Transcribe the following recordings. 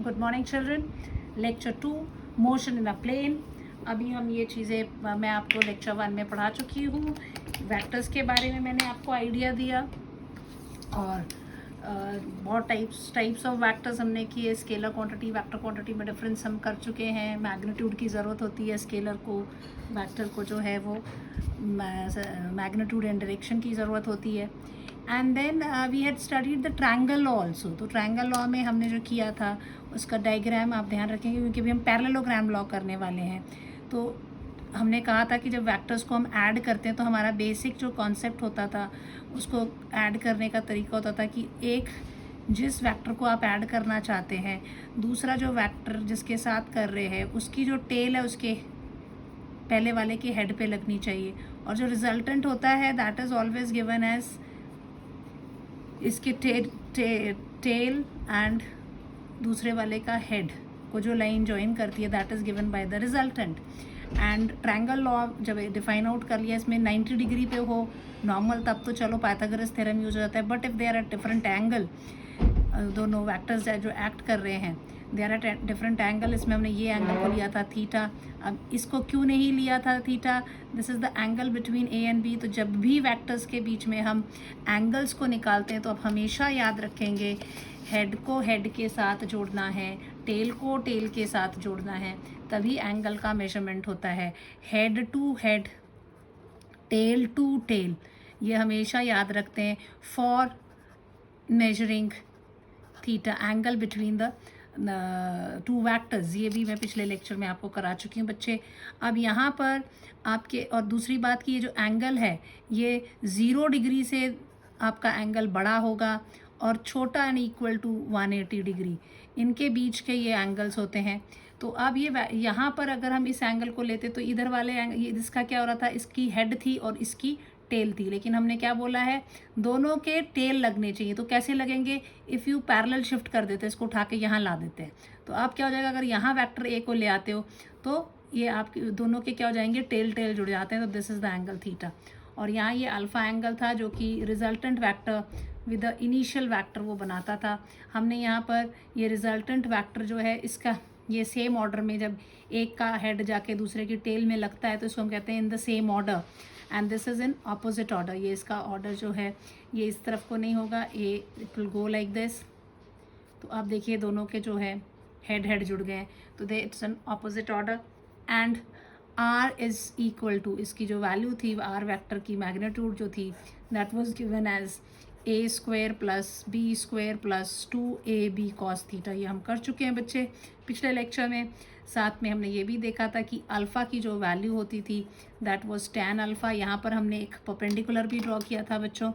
Good morning children. Lecture 2 motion in a plane. अभी हम ये चीज़ें मैं आपको लेक्चर 1 में पढ़ा चुकी हूँ। वेक्टर्स के बारे में मैंने आपको आइडिया दिया और बहुत टाइप्स ऑफ वेक्टर्स हमने किए। स्केलर क्वांटिटी वेक्टर क्वांटिटी में डिफरेंस हम कर चुके हैं। मैग्नीट्यूड की ज़रूरत होती है स्केलर को, वेक्टर को जो है वो मैग्नीट्यूड एंड डायरेक्शन की ज़रूरत होती है। And then we had studied the triangle law also. तो ट्रायंगल लॉ में हमने जो किया था उसका डायग्राम आप ध्यान रखेंगे, क्योंकि अभी हम पैरेललोग्राम लॉ करने वाले हैं। तो हमने कहा था कि जब वेक्टर्स को हम ऐड करते हैं तो हमारा बेसिक जो कॉन्सेप्ट होता था, उसको ऐड करने का तरीका होता था कि एक जिस वेक्टर को आप ऐड करना चाहते हैं, दूसरा जो वेक्टर जिसके साथ कर रहे हैं उसकी जो टेल है उसके पहले वाले के हेड पे लगनी चाहिए, और जो रिजल्टेंट होता है that is always given as इसके टेल एंड दूसरे वाले का हेड को जो लाइन ज्वाइन करती है that is given by the resultant. And triangle law जब डिफाइन आउट कर लिया, इसमें 90 डिग्री पे हो नॉर्मल, तब तो चलो पाइथागोरस थ्योरम यूज हो जाता है। But if they are at different angle, दोनों वेक्टर्स जो एक्ट कर रहे हैं they are at different angle, इसमें हमने ये एंगल को लिया था थीटा। अब इसको क्यों नहीं लिया था theta? This is the angle between A and B. तो जब भी वेक्टर्स के बीच में हम एंगल्स को निकालते हैं तो आप हमेशा याद रखेंगे हेड को हेड के साथ जोड़ना है, टेल को टेल के साथ जोड़ना है, तभी एंगल का मेजरमेंट होता है। Head to head, tail to tail, ये हमेशा याद रखते हैं for measuring theta, angle between the two vectors. ये भी मैं पिछले लेक्चर में आपको करा चुकी हूँ बच्चे। अब यहाँ पर आपके, और दूसरी बात कि ये जो एंगल है ये 0 डिग्री से आपका एंगल बड़ा होगा और छोटा एंड इक्वल टू 180 डिग्री, इनके बीच के ये एंगल्स होते हैं। तो अब ये यहाँ पर अगर हम इस एंगल को लेते तो इधर वाले ये इसका क्या हो रहा था, इसकी हेड थी और इसकी टेल थी, लेकिन हमने क्या बोला है दोनों के टेल लगने चाहिए। तो कैसे लगेंगे? इफ़ यू पैरेलल शिफ्ट कर देते, इसको उठा के यहाँ ला देते हैं, तो आप क्या हो जाएगा, अगर यहाँ वेक्टर ए को ले आते हो तो ये आपके दोनों के क्या हो जाएंगे, टेल टेल जुड़ जाते हैं। तो this is the angle theta. और यहाँ ये अल्फ़ा एंगल था जो कि resultant vector with the initial vector वो बनाता था। हमने यहाँ पर ये रिजल्टेंट वेक्टर जो है इसका ये सेम ऑर्डर में, जब एक का हेड जाके दूसरे की टेल में लगता है तो इसको हम कहते हैं इन the same order, and this is in opposite order. ये इसका ऑर्डर जो है ये इस तरफ को नहीं होगा, it will go like this. तो आप देखिए दोनों के जो है हेड हेड जुड़ गए हैं, तो they it's an opposite order. And R is equal to, इसकी जो वैल्यू थी आर वेक्टर की मैग्नीट्यूड जो थी that was given as A square plus B square plus 2ab cos theta. ये हम कर चुके हैं बच्चे पिछले लेक्चर में। साथ में हमने ये भी देखा था कि अल्फ़ा की जो वैल्यू होती थी दैट वाज tan अल्फ़ा। यहाँ पर हमने एक परपेंडिकुलर भी ड्रॉ किया था बच्चों,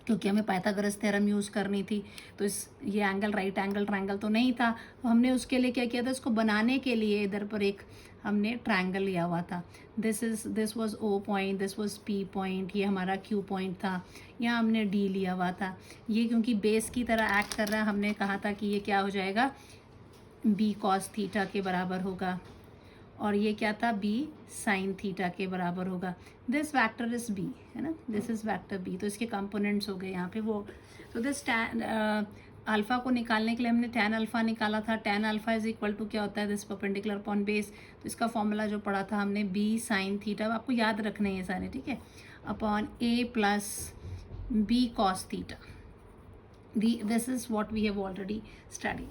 क्योंकि हमें पाइथागोरस थ्योरम यूज़ करनी थी। तो ये एंगल राइट एंगल ट्रायंगल तो नहीं था, तो हमने उसके लिए क्या किया था, इसको बनाने के लिए इधर पर एक हमने ट्रायंगल लिया हुआ था। This was O point, this was P point, ये हमारा क्यू पॉइंट था, यहाँ हमने डी लिया हुआ था। ये क्योंकि बेस की तरह एक्ट कर रहा है, हमने कहा था कि ये क्या हो जाएगा, बी कॉस थीटा के बराबर होगा, और ये क्या था, बी साइन थीटा के बराबर होगा। दिस वेक्टर इज बी, है ना, दिस इज वेक्टर बी। तो इसके कंपोनेंट्स हो गए यहाँ पे वो। तो दिस अल्फ़ा को निकालने के लिए हमने tan अल्फ़ा निकाला था। tan alpha is equal to क्या होता है, दिस परपेंडिकुलर अपॉन बेस। तो इसका फॉर्मूला जो पढ़ा था हमने बी साइन थीटा, आपको याद रखने हैं सारे, ठीक है, upon A plus B cos theta. This is what we have already study.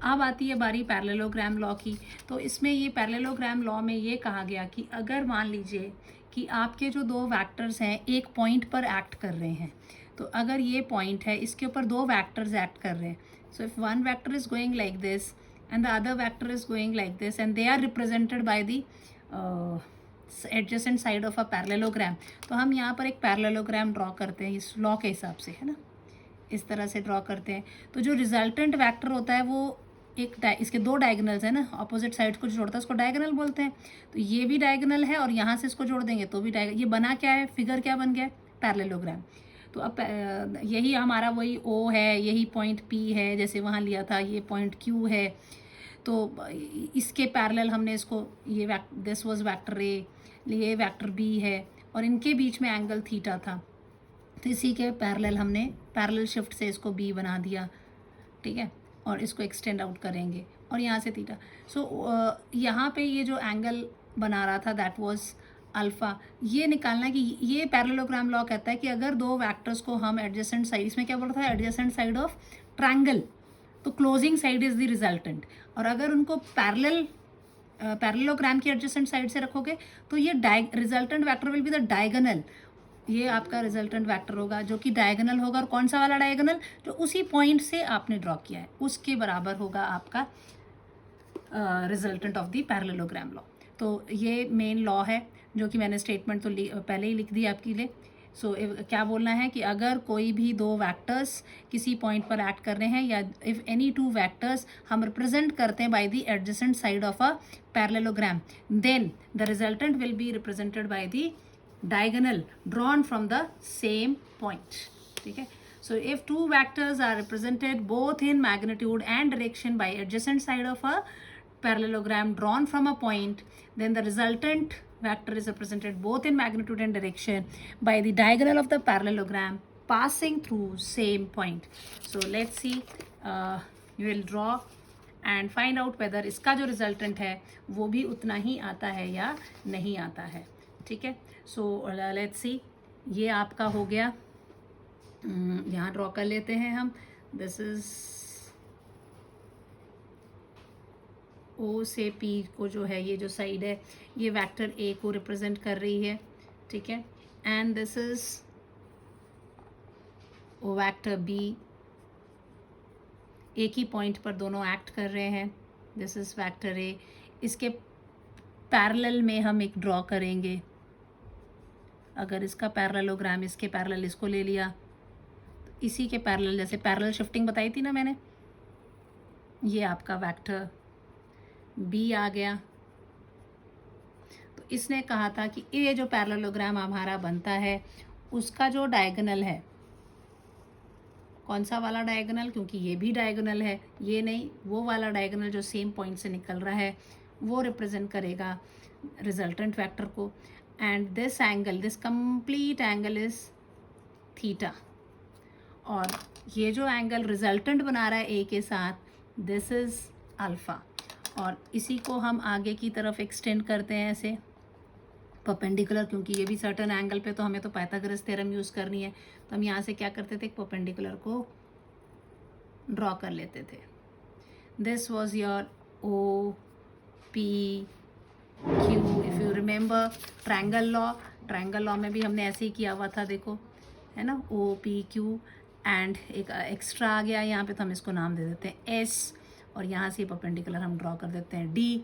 अब आती है बारी पैरेललोग्राम लॉ की। तो इसमें ये पैरेललोग्राम लॉ में ये कहा गया कि अगर मान लीजिए कि आपके जो दो वेक्टर्स हैं एक पॉइंट पर एक्ट कर रहे हैं, तो अगर ये पॉइंट है इसके ऊपर दो वेक्टर्स एक्ट कर रहे हैं, so if one vector is going like this and the other vector is going like this and they are represented by the adjacent side of a parallelogram, तो हम यहाँ पर एक पैरेललोग्राम ड्रॉ करते हैं इस लॉ के हिसाब से, है ना, इस तरह से ड्रॉ करते हैं। तो जो रिजल्टेंट वेक्टर होता है वो इसके दो डायगोनल्स है ना, अपोजिट साइड को जोड़ता है उसको डायगोनल बोलते हैं। तो ये भी डायगोनल है और यहाँ से इसको जोड़ देंगे तो भी डायगोनल। ये बना क्या है, फिगर क्या बन गया, पैरेललोग्राम। तो अब यही हमारा वही ओ है, यही पॉइंट पी है जैसे वहाँ लिया था, ये पॉइंट क्यू है। तो इसके पैरेलल हमने इसको, ये दिस वाज वेक्टर ए, ये वेक्टर बी है, और इनके बीच में एंगल थीटा था, तो इसी के पैरेलल हमने पैरेलल शिफ्ट से इसको बी बना दिया, ठीक है। और इसको एक्सटेंड आउट करेंगे और यहाँ से थीटा। सो यहाँ पे ये जो एंगल बना रहा था दैट वाज अल्फ़ा। ये निकालना है कि ये पैरेललोग्राम लॉ कहता है कि अगर दो वेक्टर्स को हम एडजेसेंट साइड, इसमें क्या बोल रहा था, एडजेसेंट साइड ऑफ ट्रायंगल, तो closing side is the resultant. और अगर उनको पैरेललोग्राम की एडजेसेंट साइड से रखोगे तो ये resultant vector will be the diagonal. ये आपका रिजल्टेंट वेक्टर होगा जो कि डायगोनल होगा। और कौन सा वाला डायगोनल, जो उसी पॉइंट से आपने ड्रॉ किया है उसके बराबर होगा आपका resultant of the parallelogram law. तो ये मेन लॉ है जो कि मैंने स्टेटमेंट तो पहले ही लिख दी आपके लिए। सो क्या बोलना है कि अगर कोई भी दो वेक्टर्स किसी पॉइंट पर एक्ट कर रहे हैं, या इफ़ एनी टू वेक्टर्स हम रिप्रेजेंट करते हैं by the adjacent side of a parallelogram, then the resultant will be represented by the diagonal drawn from the same point. ठीक है, so if two vectors are represented both in magnitude and direction by adjacent side of a parallelogram drawn from a point, then the resultant vector is represented both in magnitude and direction by the diagonal of the parallelogram passing through same point. So let's see, you will draw and find out whether इसका जो resultant है वो भी उतना ही आता है या नहीं आता है। ठीक है, सो लेट्स सी, ये आपका हो गया। यहाँ ड्रॉ कर लेते हैं हम। दिस इज ओ से पी को जो है, ये जो साइड है ये वेक्टर ए को रिप्रेजेंट कर रही है। ठीक है, and this is O vector B, एक ही पॉइंट पर दोनों एक्ट कर रहे हैं। दिस इज वेक्टर ए, इसके पैरेलल में हम एक ड्रॉ करेंगे। अगर इसका पैरेललोग्राम इसके पैरेलल इसको ले लिया तो इसी के पैरेलल, जैसे पैरेलल शिफ्टिंग बताई थी ना मैंने, ये आपका वेक्टर बी आ गया। तो इसने कहा था कि ये जो पैरेललोग्राम हमारा बनता है उसका जो डायगोनल है, कौन सा वाला डायगोनल, क्योंकि ये भी डायगोनल है, ये नहीं, वो वाला डायगोनल जो सेम पॉइंट से निकल रहा है वो रिप्रेजेंट करेगा रिजल्टेंट वेक्टर को। And this angle, this complete angle is theta. और ये जो एंगल रिजल्टेंट बना रहा है ए के साथ, दिस इज अल्फ़ा। और इसी को हम आगे की तरफ एक्सटेंड करते हैं ऐसे परपेंडिकुलर, क्योंकि ये भी सर्टन एंगल पे तो हमें तो पाइथागोरस थ्योरम यूज़ करनी है। तो हम यहाँ से क्या करते थे, परपेंडिकुलर को ड्रॉ कर लेते थे। This was your O P Q. If you remember triangle law में भी हमने ऐसे ही किया हुआ था, देखो है ना, ओ पी क्यू। एंड एक एक्स्ट्रा आ गया यहाँ पे, तो हम इसको नाम दे देते हैं एस, और यहाँ से परपेंडिकुलर हम ड्रॉ कर देते हैं डी।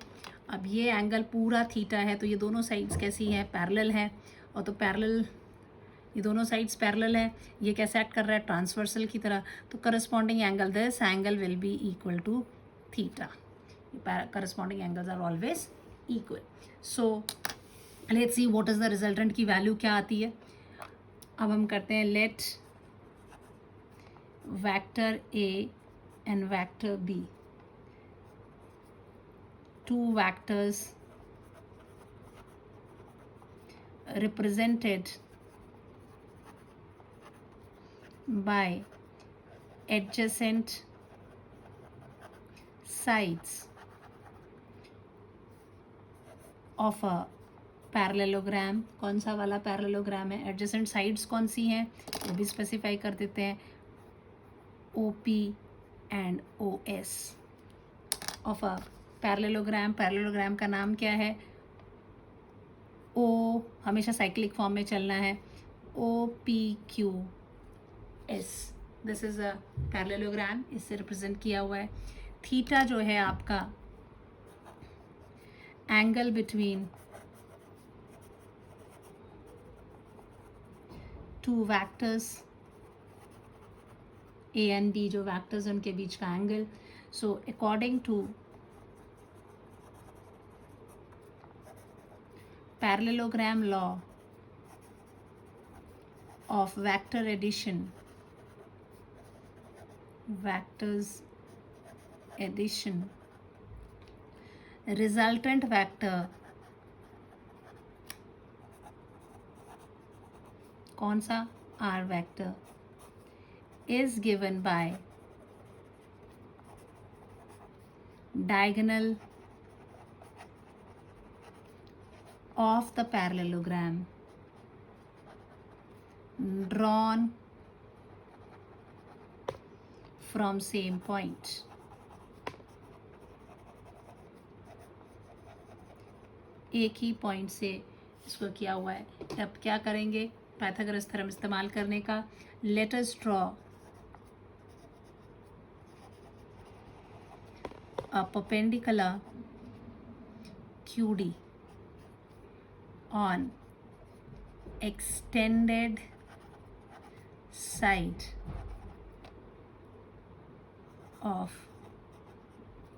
अब ये एंगल पूरा थीटा है, तो ये दोनों साइड्स कैसी हैं, पैरेलल है। और तो पैरेलल, ये दोनों साइड्स पैरेलल है। ये कैसे एक्ट कर रहा है, ट्रांसवर्सल की तरह। तो corresponding angle, this angle will be equal to theta. Corresponding angles are always equal. So let's see what is the resultant की वैल्यू क्या आती है। अब हम करते हैं let vector A and vector B, two vectors represented by adjacent sides of a parallelogram. कौन सा वाला पैरेललोग्राम है, एडजेसेंट साइड्स कौन सी हैं वो भी स्पेसिफाई कर देते हैं, O P and O S of a parallelogram. Parallelogram का नाम क्या है, ओ हमेशा साइक्लिक फॉर्म में चलना है, O P Q S. This is a parallelogram, इससे रिप्रेजेंट किया हुआ है। थीटा जो है आपका angle between two vectors A and B, जो वेक्टर्स उनके बीच का angle. So according to parallelogram law of vector addition, vectors addition, resultant vector कौन सा, R vector is given by diagonal of the parallelogram drawn from same point. एक ही point से इसको किया हुआ है. अब क्या करेंगे पाइथागोरस थ्योरम इस्तेमाल करने का. Let us draw a perpendicular QD on extended side of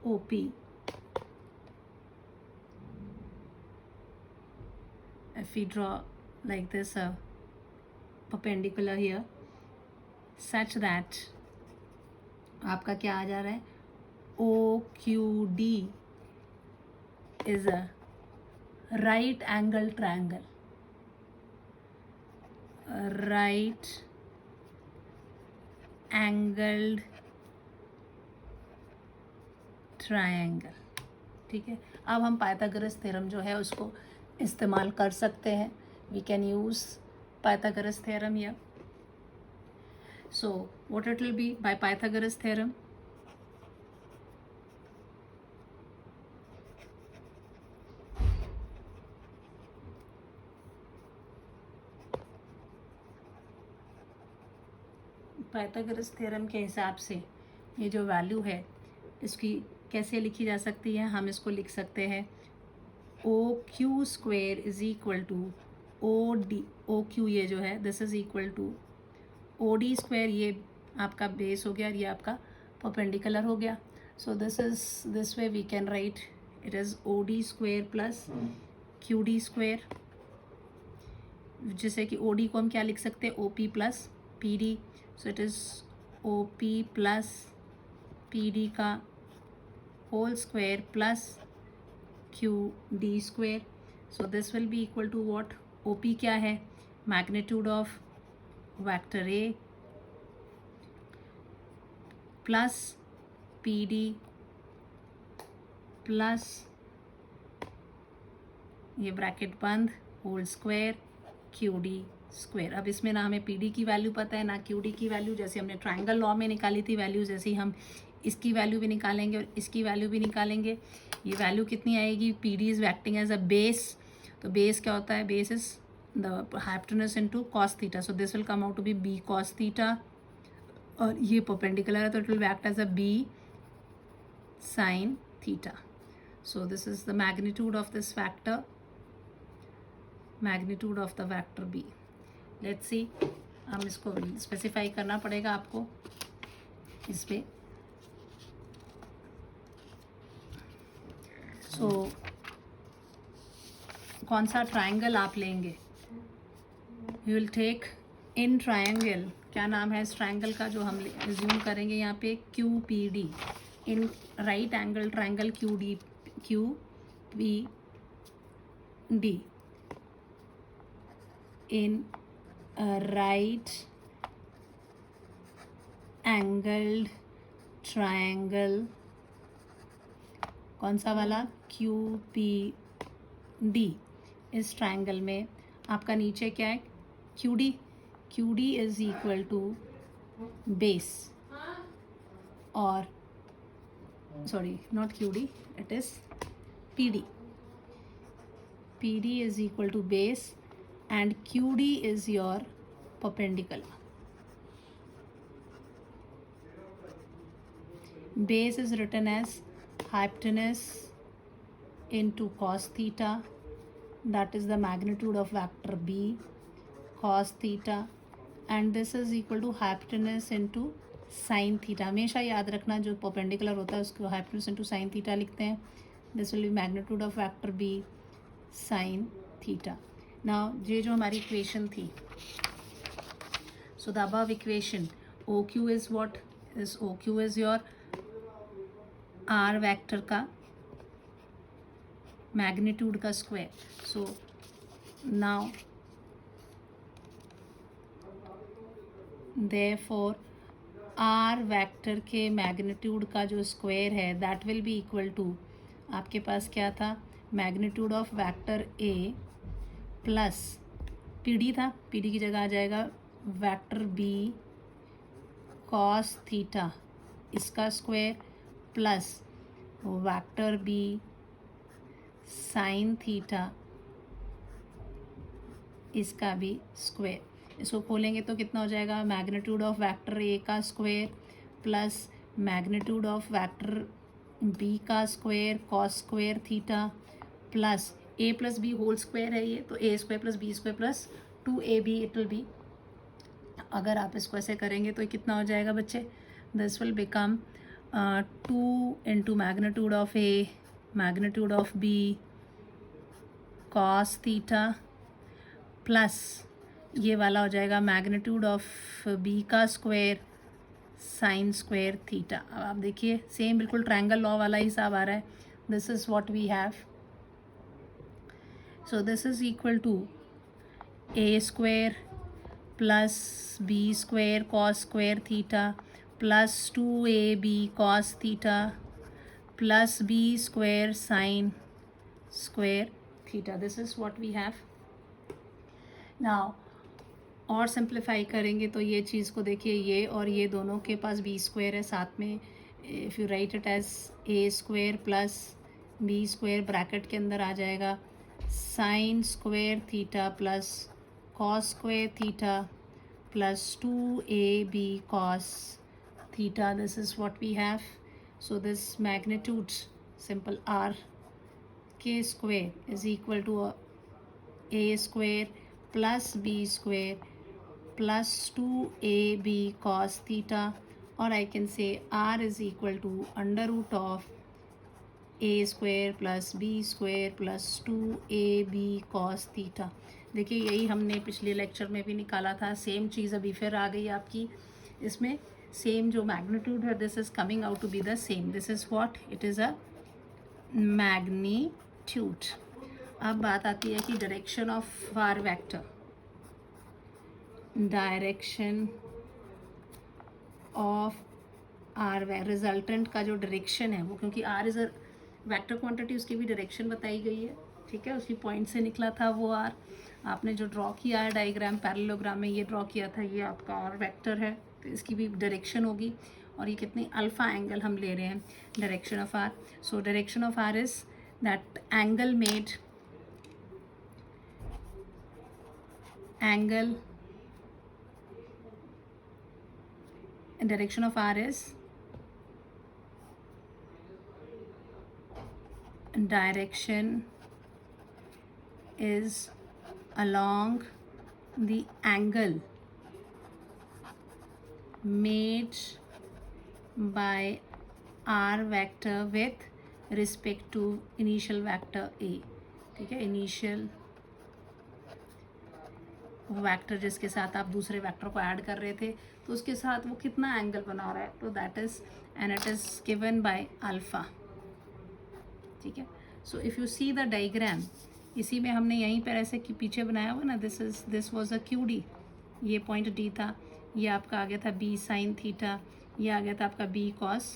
OP. If we draw like this a perpendicular here such that आपका क्या आ जा रहा है, OQD is a right angle triangle. Right angled triangle. ठीक है. अब हम पाइथागोरस थ्योरम जो है उसको इस्तेमाल कर सकते हैं. We can use Pythagoras theorem here. So what it will be by Pythagoras theorem? Pythagoras theorem के हिसाब से ये जो वैल्यू है इसकी कैसे लिखी जा सकती है. हम इसको लिख सकते हैं OQ square is equal to OD. OQ ये जो है this is equal to OD square. ये आपका बेस हो गया और ये आपका परपेंडिकुलर हो गया. So this way we can write it is OD square plus QD square, जैसे कि OD को हम क्या लिख सकते हैं OP plus PD. So it is OP plus PD का whole square plus QD square. So this will be equal to what. OP क्या है, magnitude of vector A plus PD plus ये ब्रैकेट बंद होल स्क्वायर QD स्क्वायर. अब इसमें ना हमें PD की वैल्यू पता है ना QD की वैल्यू. जैसे हमने ट्रायंगल लॉ में निकाली थी वैल्यू, जैसे ही हम इसकी वैल्यू भी निकालेंगे और इसकी वैल्यू भी निकालेंगे. ये वैल्यू कितनी आएगी, PD is acting as a base. तो बेस क्या होता है, base is the hypotenuse into cos theta. So this will come out to be B cos theta. और ये परपेंडिकुलर है तो it will act as a B sine theta. So this is the magnitude of this factor, magnitude of the vector B. Let's see, हम इसको specify करना पड़ेगा आपको इस पे. सो कौन सा ट्रायंगल आप लेंगे, you will take in triangle. क्या नाम है इस ट्रायंगल का जो हम एज्यूम करेंगे यहाँ पे, QPD. In right angle triangle QPD in a right angled triangle. कौन सा वाला, QPD. इस ट्रायंगल में आपका नीचे क्या है, QD is equal to base और sorry not QD, it is PD is equal to base and QD is your perpendicular. Base is written as hypotenuse into cos theta, that is the magnitude of vector B cos theta, and this is equal to hypotenuse into sin theta. हमेशा याद रखना जो perpendicular होता है उसको hypotenuse into sin theta लिखते हैं. This will be magnitude of vector B sin theta. Now ये जो हमारी इक्वेशन थी, so the above equation OQ is what is, OQ is your R vector का मैग्नीट्यूड का square. So now therefore R vector के magnitude का जो square है that will be equal to, आपके पास क्या था, magnitude of vector A plus P D था, पी डी की जगह आ जाएगा वेक्टर बी कॉस थीटा इसका square plus vector B sine theta इसका भी स्क्वायर। इसको खोलेंगे तो कितना हो जाएगा, मैग्नीट्यूड ऑफ वेक्टर ए का square plus magnitude of vector B का square cos square theta plus A plus B whole square है ये, तो A square plus B square plus 2ab it will be. अगर आप इसको ऐसे करेंगे तो ये कितना हो जाएगा बच्चे, this will become 2 into magnitude of A magnitude of B cos theta plus ये वाला हो जाएगा मैग्नीट्यूड ऑफ बी का स्क्वायर साइन स्क्वायर थीटा। अब आप देखिए सेम बिल्कुल ट्रायंगल लॉ वाला हिसाब आ रहा है। This is what we have, so this is equal to A square plus B square cos square theta plus 2ab cos theta plus B square sine square theta. This is what we have. Now और simplify करेंगे तो ये चीज़ को देखिए, ये और ये दोनों के पास बी स्क्वायर है साथ में, if you write it as A square plus B square bracket के अंदर आ जाएगा sine square theta plus cos square theta plus 2ab cos theta. This is what we have. So this magnitude simple R के square is equal to A square plus B square plus 2ab cos theta, or I can say r is equal to under root of a square plus b square plus 2ab cos theta। देखिए यही हमने पिछले lecture में भी निकाला था, same चीज़ अभी फिर आ गई आपकी इसमें, सेम जो मैग्नीट्यूड है this is coming out to be the same. This is what it is a magnitude. अब बात आती है कि direction of R vector, direction of R resultant का जो डायरेक्शन है वो, क्योंकि R is a vector quantity, उसकी भी डायरेक्शन बताई गई है, ठीक है, उसकी पॉइंट से निकला था वो आर। आपने जो ड्रॉ किया है डायग्राम पैरेललोग्राम में, ये ड्रॉ किया था, ये आपका आर वेक्टर है, तो इसकी भी डायरेक्शन होगी। और ये कितनी अल्फा एंगल हम ले रहे हैं direction of R. So direction of R is that angle made, angle direction of r is direction is along the angle made by r vector with respect to initial vector a, ठीक है, initial vector जिसके साथ आप दूसरे vector को add कर रहे थे तो उसके साथ वो कितना एंगल बना रहा है, तो that is and it is given by alpha, ठीक है। So if you see the diagram, इसी में हमने यहीं पर ऐसे कि पीछे बनाया हुआ ना, this was a Q D, ये पॉइंट डी था, ये आपका आ गया था बी साइन थीटा, ये आ गया था आपका बी कॉस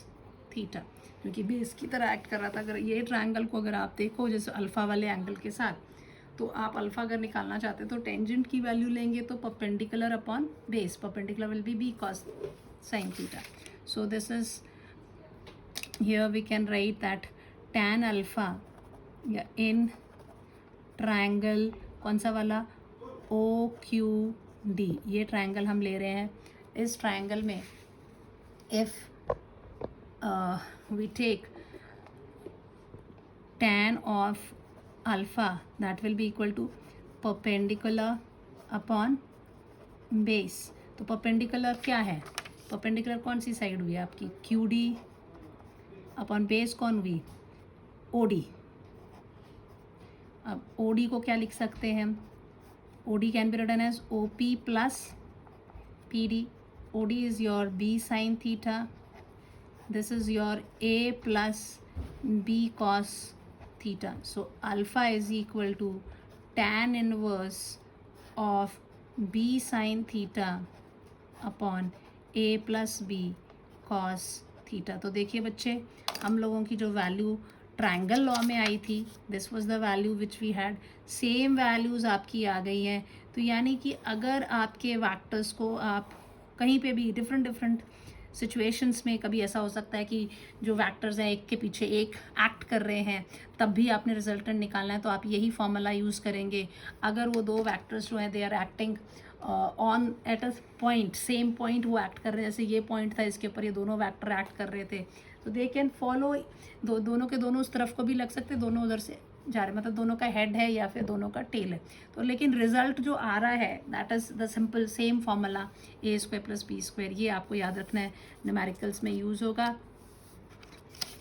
थीटा, क्योंकि बेस की तरह एक्ट कर रहा था। अगर ये ट्रायंगल को अगर आप देखो जैसे अल्फ़ा वाले एंगल के साथ, तो आप अल्फ़ा अगर निकालना चाहते हो तो टेंजेंट की वैल्यू लेंगे तो perpendicular upon base, perpendicular will be cos sine theta. So this is here we can write that tan alpha या इन ट्रायंगल कौन सा वाला, ओ क्यू डी, ये ट्रायंगल हम ले रहे हैं। इस ट्रायंगल में इफ़ वी टेक tan of alpha, that will be equal to perpendicular upon base। तो perpendicular क्या है, perpendicular कौन सी साइड हुई है आपकी, QD अपॉन बेस कौन हुई, OD। अब OD को क्या लिख सकते हैं हम, OD can be written as OP plus PD। OD is your B sin theta, this is your A plus B cos theta। So alpha is equal to tan inverse of B sin theta upon A plus B cos theta. तो देखिए बच्चे, हम लोगों की जो value triangle law में आई थी, this was the value which we had, same values आपकी आ गई हैं। तो यानी कि अगर आपके वैक्टर्स को आप कहीं पे भी डिफरेंट डिफरेंट सिचुएशंस में, कभी ऐसा हो सकता है कि जो वैक्टर्स हैं एक के पीछे एक एक्ट कर रहे हैं, तब भी आपने रिजल्टेंट निकालना है, तो आप यही फॉर्मूला यूज़ करेंगे। अगर वो दो वैक्टर्स जो हैं they are acting on at a point, same point वो एक्ट कर रहे हैं, जैसे ये पॉइंट था, इसके ऊपर ये दोनों वैक्टर एक्ट कर रहे थे, तो दे कैन फॉलो, दोनों के दोनों उस तरफ को भी लग सकते, दोनों उधर से जा रहे, मतलब दोनों का हेड है या फिर दोनों का टेल है। तो लेकिन रिजल्ट जो आ रहा है that is the simple same formula a square plus B square. ये आपको याद रखना है, न्यूमेरिकल्स में यूज़ होगा।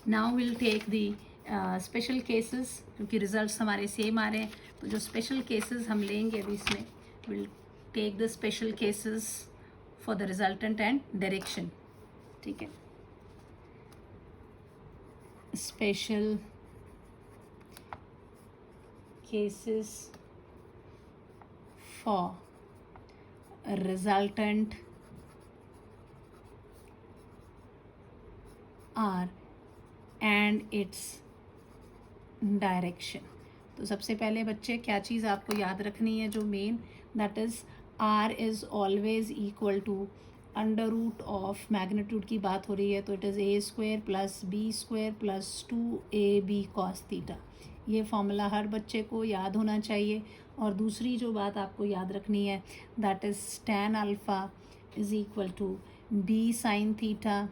Now will take the special cases, क्योंकि रिजल्ट्स हमारे सेम आ रहे हैं, तो जो स्पेशल केसेस हम लेंगे अभी इसमें, will take the special cases for the resultant and direction. ठीक है, special cases for resultant R and its direction। तो सबसे पहले बच्चे क्या चीज़ आपको याद रखनी है, जो main, that is R is always equal to under root of magnitude की बात हो रही है, तो it is a square plus B square plus 2ab cos theta. ये फॉर्मूला हर बच्चे को याद होना चाहिए। और दूसरी जो बात आपको याद रखनी है, that is tan alpha is equal to b sine theta,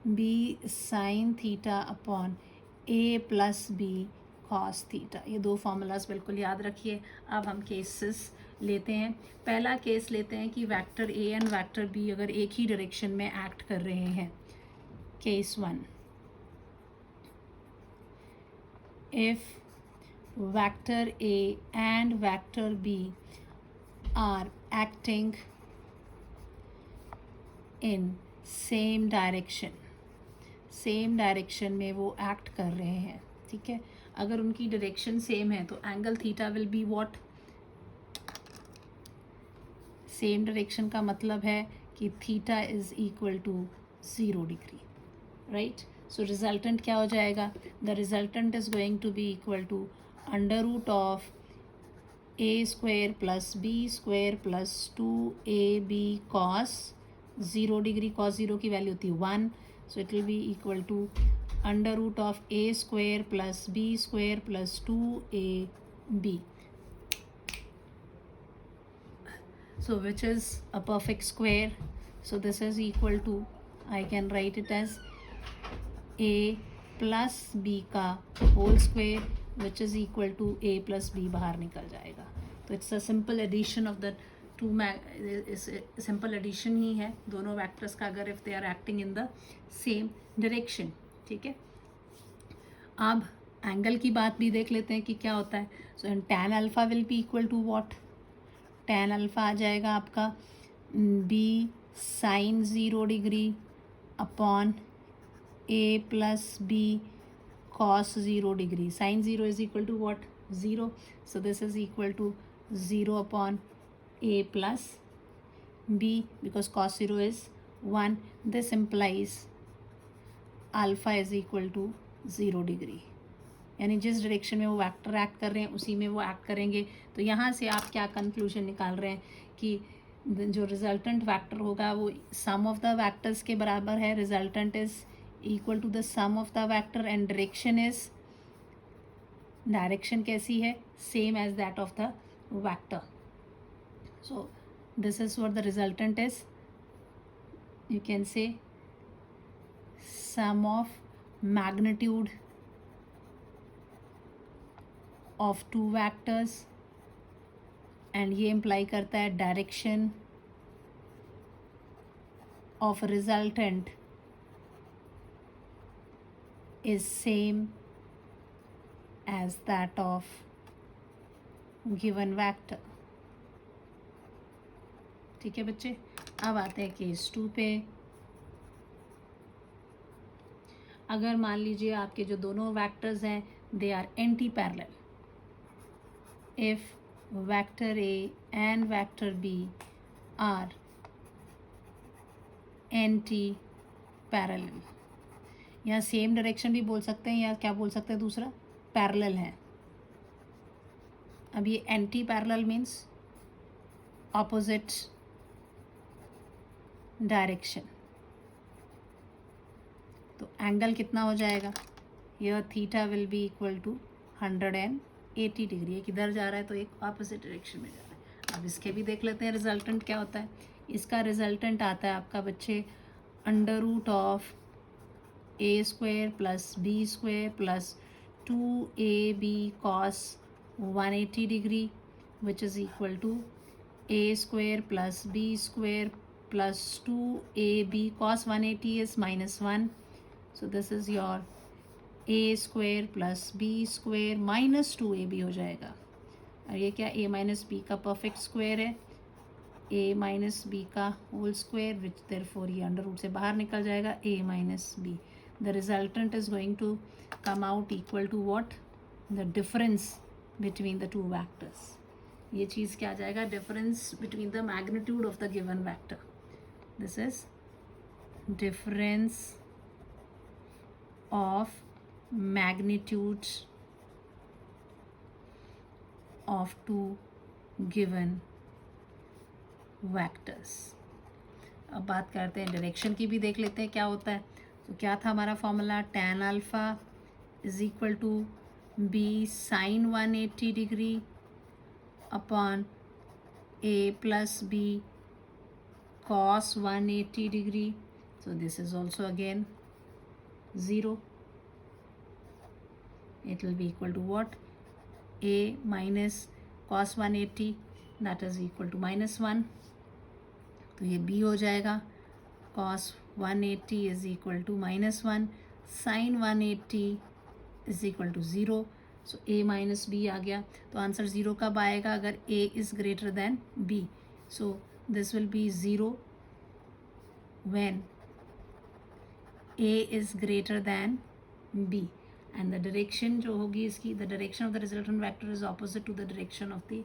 b sine theta upon A plus B cos theta. ये दो फार्मूलाज बिल्कुल याद रखिए। अब हम केसेस लेते हैं। पहला केस लेते हैं कि vector A and vector B अगर एक ही डायरेक्शन में एक्ट कर रहे हैं। Case 1, if vector A and vector B are acting in same direction में वो एक्ट कर रहे हैं, ठीक है। अगर उनकी डायरेक्शन सेम है तो angle theta will be what, same direction का मतलब है कि theta is equal to 0 degree, right. So resultant क्या हो जाएगा, the resultant is going to be equal to under root of a square plus B square plus 2ab cos 0 degree. Cos 0 की value होती है 1, so it will be equal to under root of a square plus B square plus 2ab, so which is a perfect square. So this is equal to, I can write it as a plus b का whole square which is equal to a plus b बाहर निकल जाएगा। तो it's a simple addition of the two, simple addition ही है दोनों vectors का, अगर if they are acting in the same direction, ठीक है। अब एंगल की बात भी देख लेते हैं कि क्या होता है। so tan alpha will be equal to what, tan alpha आ जाएगा आपका B sine 0 degree upon A plus B cos 0 degree. Sine 0 is equal to what, 0, so this is equal to 0 upon A plus B because cos 0 is 1। This implies alpha is equal to 0 degree, यानी जिस direction में वो vector act कर रहे हैं उसी में वो एक्ट करेंगे। तो यहाँ से आप क्या कंक्लूजन निकाल रहे हैं कि जो रिजल्टेंट वेक्टर होगा वो सम ऑफ द वेक्टर्स के बराबर है। Resultant is equal to the sum of the vector and direction कैसी है, same as that of the vector. So this is what the resultant is, you can say sum of magnitude of two vectors, and ये imply करता है direction of resultant is same as that of given vector। ठीक है बच्चे, अब आते हैं case 2 पे। अगर मान लीजिए आपके जो दोनों वेक्टर्स हैं they are anti parallel, if vector A and vector B are anti parallel. यहाँ सेम डायरेक्शन भी बोल सकते हैं या क्या बोल सकते हैं, दूसरा पैरेलल है। अब ये anti parallel means opposite direction. तो एंगल कितना हो जाएगा, यह theta will be equal to 180 degree. एक इधर जा रहा है तो एक ऑपोजिट डायरेक्शन में जा रहा है। अब इसके भी देख लेते हैं रिजल्टेंट क्या होता है। इसका रिजल्टेंट आता है आपका बच्चे under root of a square plus B square plus 2ab cos 180 degree which is equal to a square plus b square plus 2ab cos 180 is -1. So this is your a square plus b square minus 2ab हो जाएगा। और ये क्या, a minus b का perfect square है, a minus b का whole square which therefore ये under root से बाहर निकल जाएगा, a minus b. The resultant is going to come out equal to what, the difference between the two vectors. ये चीज़ क्या आ जाएगा, difference between the magnitude of the given vector. This is difference of magnitude of two given vectors. अब बात करते हैं direction की भी, देख लेते हैं क्या होता है। तो क्या था हमारा formula, tan alpha is equal to b sine 180 degree upon a plus b cos 180 degree. So this is also again 0. It will be equal to what, a minus cos 180 that is equal to -1. तो ये b हो जाएगा, cos 180 is equal to -1, sin 180 is equal to 0. So a minus B आ गया। तो answer 0 कब आएगा, अगर a is greater than b। So this will be 0 when a is greater than b। And the direction जो होगी इसकी, the direction of the resultant vector is opposite to the direction of the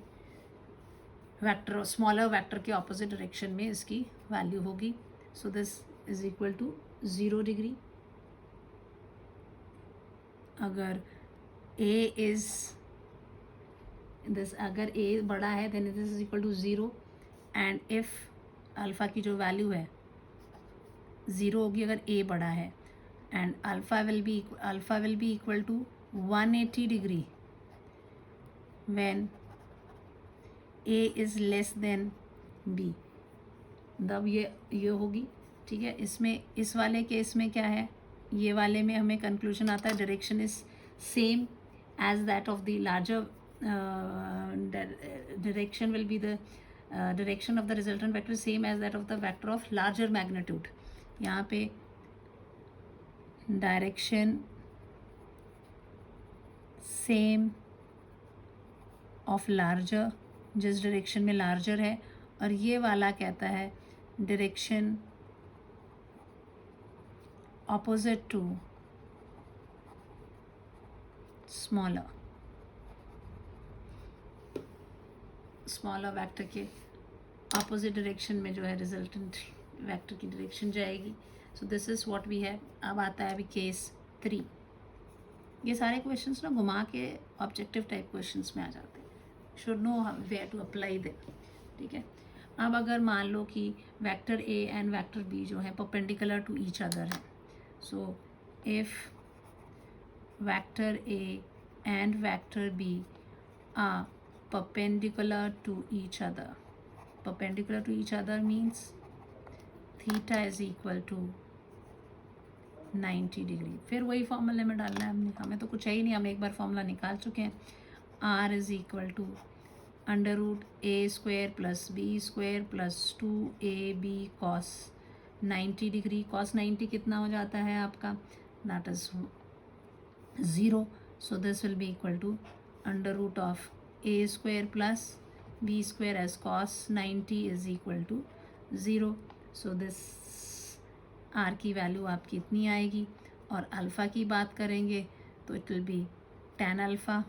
vector, smaller vector के opposite direction में इसकी value होगी। So this is equal to 0 degree. अगर a is this, अगर a बड़ा है then this is equal to 0 and if alpha की जो वैल्यू है 0 होगी अगर a बड़ा है, and alpha will be equal to 180 degree when a is less than b। तब ये होगी, ठीक है। इसमें इस वाले केस में क्या है, ये वाले में हमें कंक्लूजन आता है direction is same as that of the larger direction will be the direction of the resultant vector same as that of the vector of larger magnitude। यहाँ पे direction same of larger, जिस direction में larger है, और ये वाला कहता है direction opposite to smaller vector के ऑपोजिट डायरेक्शन में जो है रिजल्टेंट वेक्टर की डायरेक्शन जाएगी। So this is what we have. अब आता है अभी केस 3। ये सारे क्वेश्चंस ना घुमा के ऑब्जेक्टिव टाइप क्वेश्चंस में आ जाते हैं, should know where to apply them, ठीक है। अब अगर मान लो कि vector A and vector B जो है परपेंडिकुलर टू ईच अदर है। So if vector A and vector B are perpendicular to each other. Perpendicular to each other means theta is equal to 90 degree. फिर वही फॉर्मूले में डालना है हमने, हमें तो कुछ है ही नहीं, हम एक बार फॉर्मूला निकाल चुके हैं। R is equal to under root a square plus b square plus 2ab cos 90 degree. cos 90 कितना हो जाता है आपका, that is 0। So this will be equal to under root of a square plus b square as cos 90 is equal to 0. So this r की value आपकी इतनी आएगी। और अल्फ़ा की बात करेंगे तो it will B tan alpha.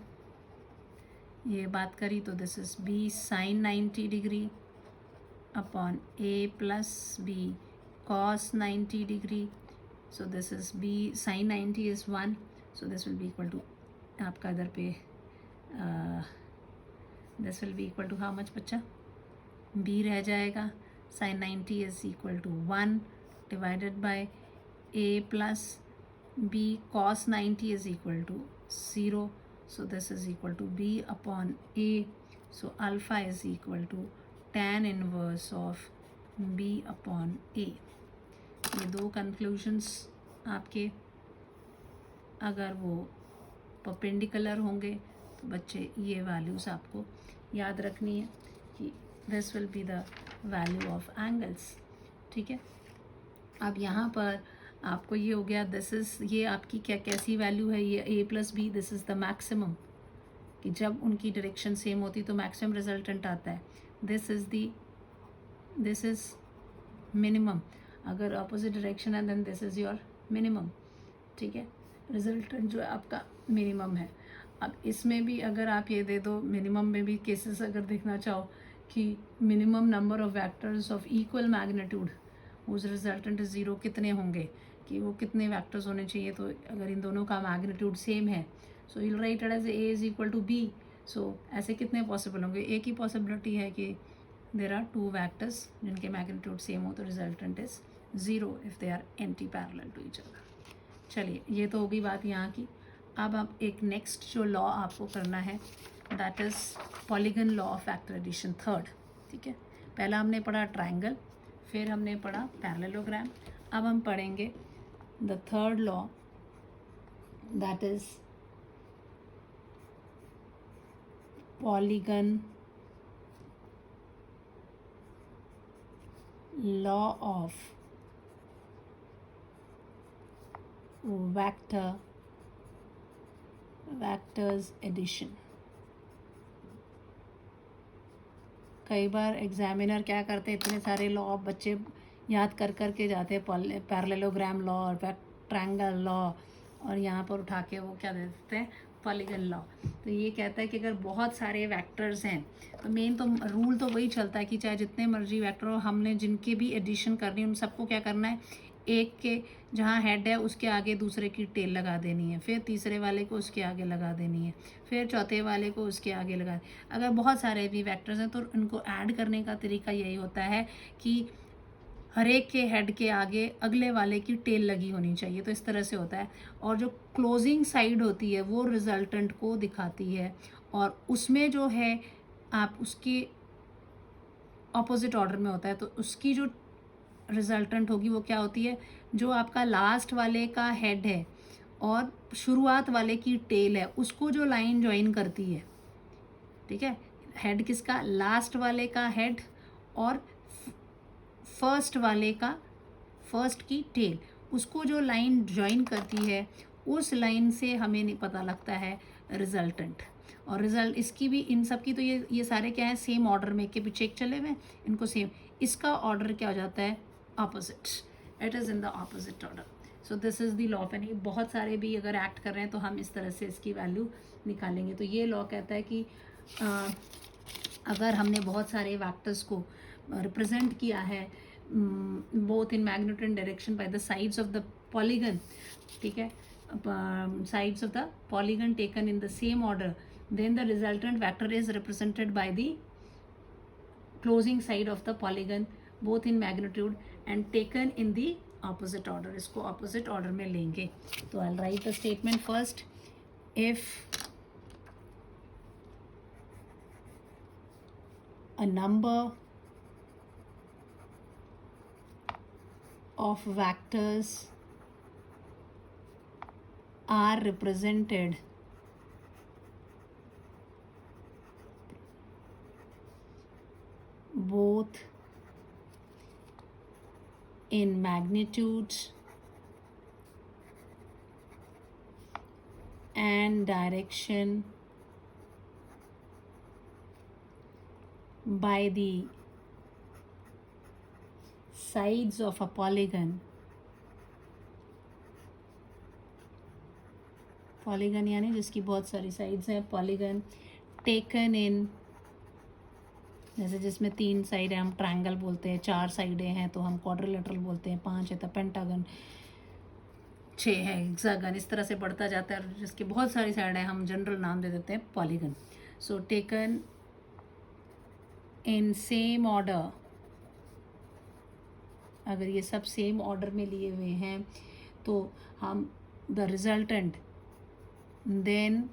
ये बात करी तो this is b sin 90 degree upon a plus b cos 90 degree. So this is b, sin 90 is 1. So this will be equal to आपका इधर पे this will be equal to how much बच्चा? b रह जाएगा. sin 90 is equal to 1 divided by a plus b cos 90 is equal to 0. So this is equal to b upon a. So alpha is equal to tan inverse of b upon a. ये दो conclusions आपके अगर वो perpendicular होंगे तो बच्चे ये values आपको याद रखनी है कि this will be the value of angles. ठीक है. अब यहाँ पर आपको ये हो गया, दिस इज़ ये आपकी क्या कैसी वैल्यू है, ये a plus b, this is the maximum, कि जब उनकी डायरेक्शन सेम होती तो मैक्सिमम रिजल्टेंट आता है. This is minimum. अगर अपोजिट डायरेक्शन है then this is your minimum. ठीक है. रिजल्टेंट जो है आपका मिनिमम है. अब इसमें भी अगर आप ये दे दो, मिनिमम में भी केसेस अगर देखना चाहो कि minimum number of vectors of equal magnitude उस रिजल्टेंट ज़ीरो कितने होंगे, कि वो कितने वेक्टर्स होने चाहिए. तो अगर इन दोनों का मैग्नीट्यूड सेम है so you write it as A is equal to B. सो ऐसे कितने पॉसिबल होंगे. एक ही पॉसिबिलिटी है कि देर आर टू वेक्टर्स जिनके मैग्नीट्यूड सेम हो तो resultant is zero if they are anti parallel to each other. चलिए, ये तो होगी बात यहाँ की. अब आप एक नेक्स्ट जो लॉ आपको करना है that is polygon law of vector addition third. ठीक है. पहला हमने पढ़ा ट्रायंगल, फिर हमने पढ़ा पैरेललोग्राम. अब हम पढ़ेंगे the third law that is polygon law of vectors addition. कई बार एग्जामिनर क्या करते हैं, इतने सारे लॉ बच्चे याद कर कर के जाते हैं, पैरेललोग्राम लॉ और ट्रायंगल लॉ, और यहाँ पर उठा के वो क्या दे देते हैं, पॉलीगन लॉ. तो ये कहता है कि अगर बहुत सारे वेक्टर्स हैं तो मेन तो रूल तो वही चलता है कि चाहे जितने मर्जी वेक्टर हो, हमने जिनकी भी एडिशन करनी है उन सबको क्या करना है, एक के जहाँ हेड है उसके आगे दूसरे की टेल लगा देनी है, फिर तीसरे वाले को उसके आगे लगा देनी है, फिर चौथे वाले को उसके आगे लगा. अगर बहुत सारे भी वेक्टर्स हैं तो उनको ऐड करने का तरीका यही होता है कि हर एक के हेड के आगे अगले वाले की टेल लगी होनी चाहिए. तो इस तरह से होता है. और जो क्लोजिंग साइड होती है वो रिजल्टेंट को दिखाती है, और उसमें जो है आप उसके ऑपोजिट ऑर्डर में होता है. तो उसकी जो रिजल्टेंट होगी वो क्या होती है, जो आपका लास्ट वाले का हेड है और शुरुआत वाले की टेल है उसको जो लाइन ज्वाइन करती है. ठीक है. हेड किसका, लास्ट वाले का हेड और फर्स्ट वाले का, फर्स्ट की टेल, उसको जो लाइन ज्वाइन करती है उस लाइन से हमें नहीं पता लगता है रिजल्टेंट. और रिजल्ट इसकी भी, इन सब की तो ये सारे क्या है, सेम ऑर्डर में, के पीछे एक चले हुए इनको सेम. इसका ऑर्डर क्या हो जाता है, opposite. It is in the opposite order. So this is the law of any. बहुत सारे भी अगर एक्ट कर रहे हैं तो हम इस तरह से इसकी वैल्यू निकालेंगे. तो ये लॉ कहता है कि अगर हमने बहुत सारे वेक्टर्स को रिप्रेजेंट किया है both in magnitude and direction by the sides of the polygon, ठीक है, sides of the polygon taken in the same order, then the resultant vector is represented by the closing side of the polygon both in magnitude and taken in the opposite order. इसको opposite order में लेंगे. तो I'll write the statement first. If a number of vectors are represented both in magnitude and direction by the sides of a polygon. Polygon यानी जिसकी बहुत सारी sides हैं, polygon taken in जैसे जिसमें 3 साइड है हम ट्रायंगल बोलते हैं, 4 साइडें हैं तो हम क्वाड्रिलेटरल बोलते हैं, 5 है तो पेंटागन, 6 है हेक्सागन, इस तरह से बढ़ता जाता है। जिसके बहुत सारी साइड है हम जनरल नाम दे देते हैं polygon. So taken in same order, अगर ये सब सेम ऑर्डर में लिए हुए हैं तो हम the resultant, then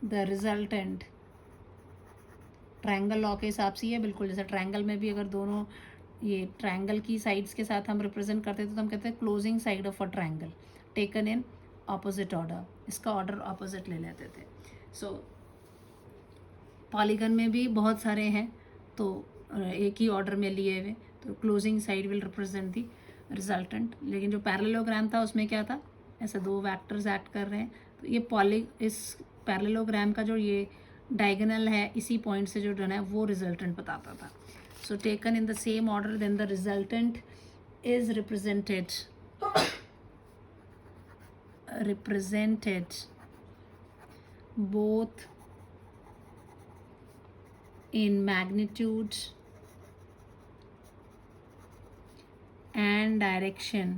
the resultant triangle law के हिसाब से ये बिल्कुल जैसे ट्रायंगल में भी अगर दोनों ये ट्रायंगल की साइड्स के साथ हम रिप्रेजेंट करते थे तो हम कहते हैं closing side of a triangle taken in opposite order, इसका ऑर्डर ऑपोजिट ले लेते थे। सो पॉलीगन में भी बहुत सारे हैं तो एक ही ऑर्डर में लिए हुए, तो closing side will represent the resultant. लेकिन जो पैरेललोग्राम था उसमें क्या था, ऐसे 2 वेक्टर्स एक्ट कर रहे हैं, तो ये इस पैरेललोग्राम का जो ये डायगोनल है इसी पॉइंट से जो डन है वो रिजल्टेंट बताता था। So taken in the same order then the resultant is represented both in magnitude and direction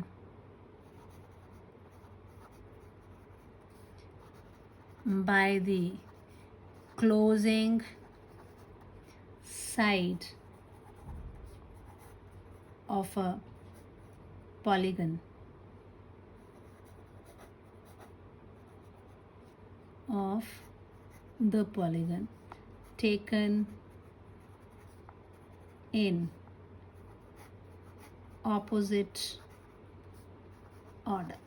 by the closing side of a polygon of the polygon taken in opposite order।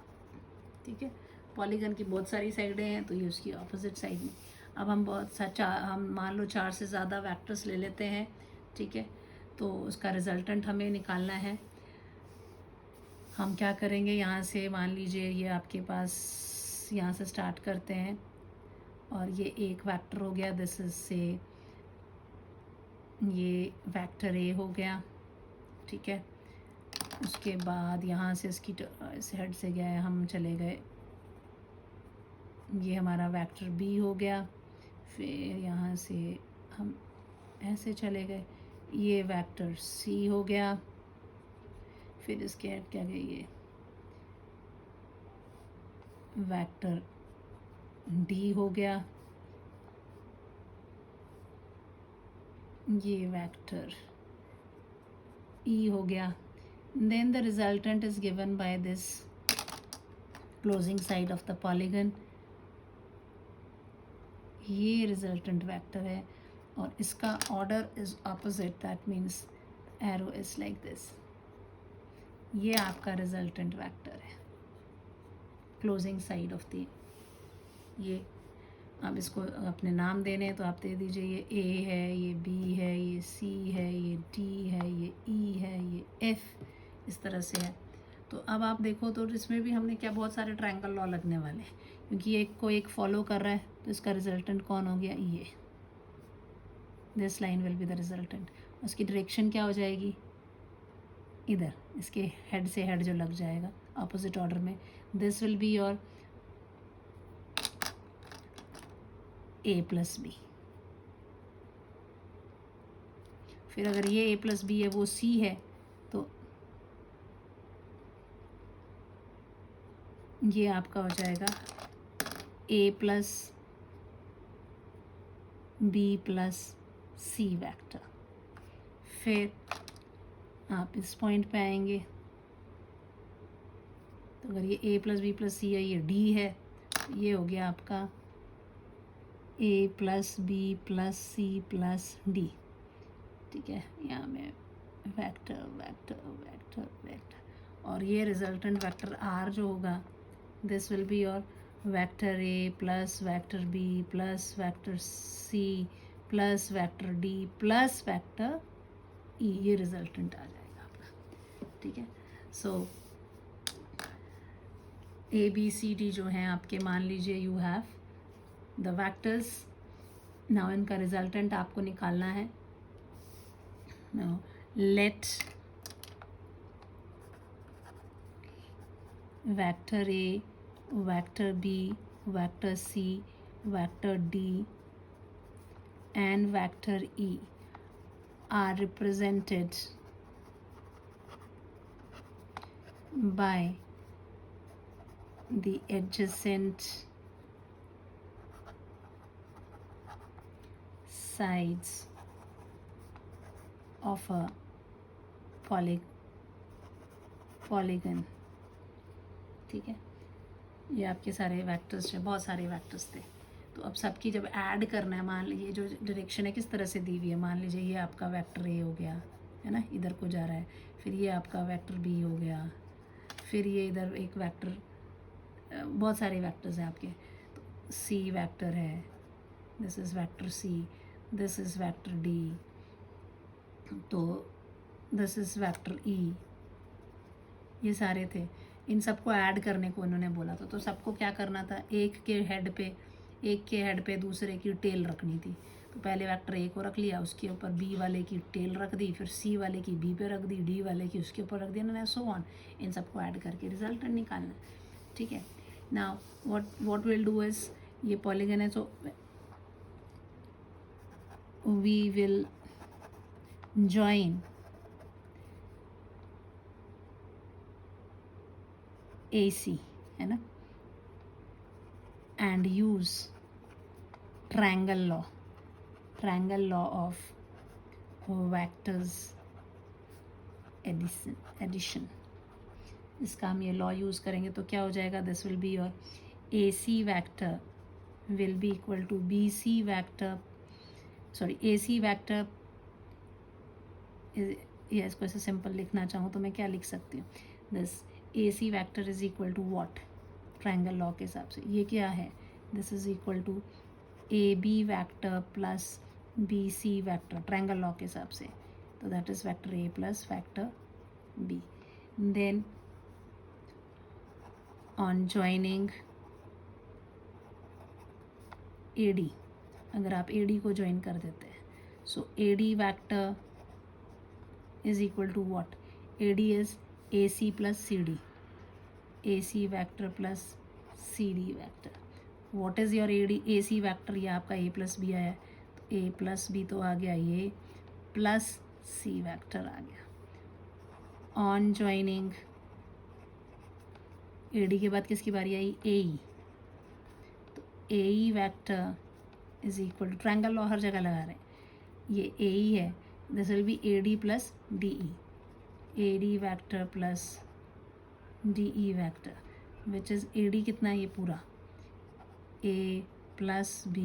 ठीक है, polygon की बहुत सारी साइडें हैं तो ये उसकी ऑपोजिट साइड में। अब हम हम मान लो 4 से ज़्यादा वेक्टर्स ले लेते हैं, ठीक है, तो उसका रिजल्टेंट हमें निकालना है। हम क्या करेंगे, यहाँ से मान लीजिए ये आपके पास, यहाँ से स्टार्ट करते हैं और ये एक वेक्टर हो गया, दिस इज से ये वेक्टर ए हो गया, ठीक है। उसके बाद यहाँ से इसकी इस हेड से गए हम चले गए, ये हमारा वेक्टर बी हो गया, फिर यहाँ से हम ऐसे चले गए, ये वेक्टर सी हो गया, फिर इसके हेड क्या गए, ये वेक्टर डी हो गया, ये वेक्टर ई हो गया। Then the resultant is given by this closing side of the polygon। ये रिजल्टेंट वेक्टर है और इसका order is opposite, that means arrow is like this. ये आपका रिजल्टेंट वेक्टर है, क्लोजिंग साइड ऑफ द, ये अब इसको अपने नाम देने हैं तो आप दे दीजिए, ये ए है, ये बी है, ये सी है, ये डी है, ये ई है, ये एफ, इस तरह से है। तो अब आप देखो तो इसमें भी हमने क्या, बहुत सारे ट्रायंगल लॉ लगने वाले हैं क्योंकि एक को एक फॉलो कर रहा है, तो इसका रिजल्टेंट कौन हो गया, ये, this line will be the resultant. उसकी डायरेक्शन क्या हो जाएगी, इधर, इसके हेड से हेड जो लग जाएगा ऑपोजिट ऑर्डर में, this will be your A plus B. फिर अगर ये ए प्लस बी है वो सी है तो ये आपका हो जाएगा A plus B plus C vector. फिर आप इस पॉइंट पे आएंगे तो अगर ये A plus B plus C है, ये डी है, ये हो गया आपका A plus B plus C plus D, ठीक है। यहाँ में वेक्टर वेक्टर वेक्टर वेक्टर, और ये रिजल्टेंट वेक्टर आर जो होगा, this will be your vector A plus vector B plus vector C plus vector D plus vector E, ये resultant आ जाएगा आपका, ठीक है। सो ए बी सी डी जो हैं आपके, मान लीजिए you have the vectors. Now इनका रिजल्टेंट आपको निकालना है। Now let vector A, vector B, vector C, vector D and vector E are represented by the adjacent sides of a polygon. ठीक है, ये आपके सारे वेक्टर्स हैं, बहुत सारे वेक्टर्स थे। तो अब सबकी जब ऐड करना है, मान लीजिए जो डायरेक्शन है किस तरह से दी हुई है, मान लीजिए ये आपका वेक्टर ए हो गया है ना, इधर को जा रहा है, फिर ये आपका वेक्टर बी हो गया, फिर ये इधर एक वेक्टर, बहुत सारे वेक्टर्स हैं आपके। तो सी वेक्टर है, this is vector C, this is vector D, तो दिस इज़ वेक्टर ई, ये सारे थे। इन सबको ऐड करने को इन्होंने बोला था। तो सबको क्या करना था, एक के हेड पे दूसरे की टेल रखनी थी। तो पहले वेक्टर ए को रख लिया, उसके ऊपर बी वाले की टेल रख दी, फिर सी वाले की बी पे रख दी, डी वाले की उसके ऊपर रख दी, ना सो ऑन। इन सबको ऐड करके रिजल्ट निकालना, ठीक है। Now what will do is, ये पॉलीगन है, तो वी विल जॉइन AC, है ना, and use triangle law of vectors addition. इसका हम ये लॉ यूज़ करेंगे तो क्या हो जाएगा, this will be your AC vector will be equal to BC vector, sorry AC vector, ये इसको ऐसे सिंपल लिखना चाहूँ तो मैं क्या लिख सकती हूँ, this AC vector is equal to what, triangle law के हिसाब से ये क्या है, this is equal to AB vector plus BC vector, triangle law के हिसाब से, तो that is vector A plus vector B। Then on joining AD, अगर आप AD को ज्वाइन कर देते हैं, so AD vector is equal to what, AD is AC plus CD, AC vector plus CD vector. What is your AC vector, ये आपका A plus B आया, तो A प्लस बी तो आ गया ये, प्लस C वेक्टर आ गया। On joining AD के बाद किसकी बारी आई, AE, तो AE vector is equal to, triangle law हर जगह लगा रहे हैं, ये AE है, this will be AD plus DE, AD vector plus DE vector, which is AD कितना है, ये पूरा A plus B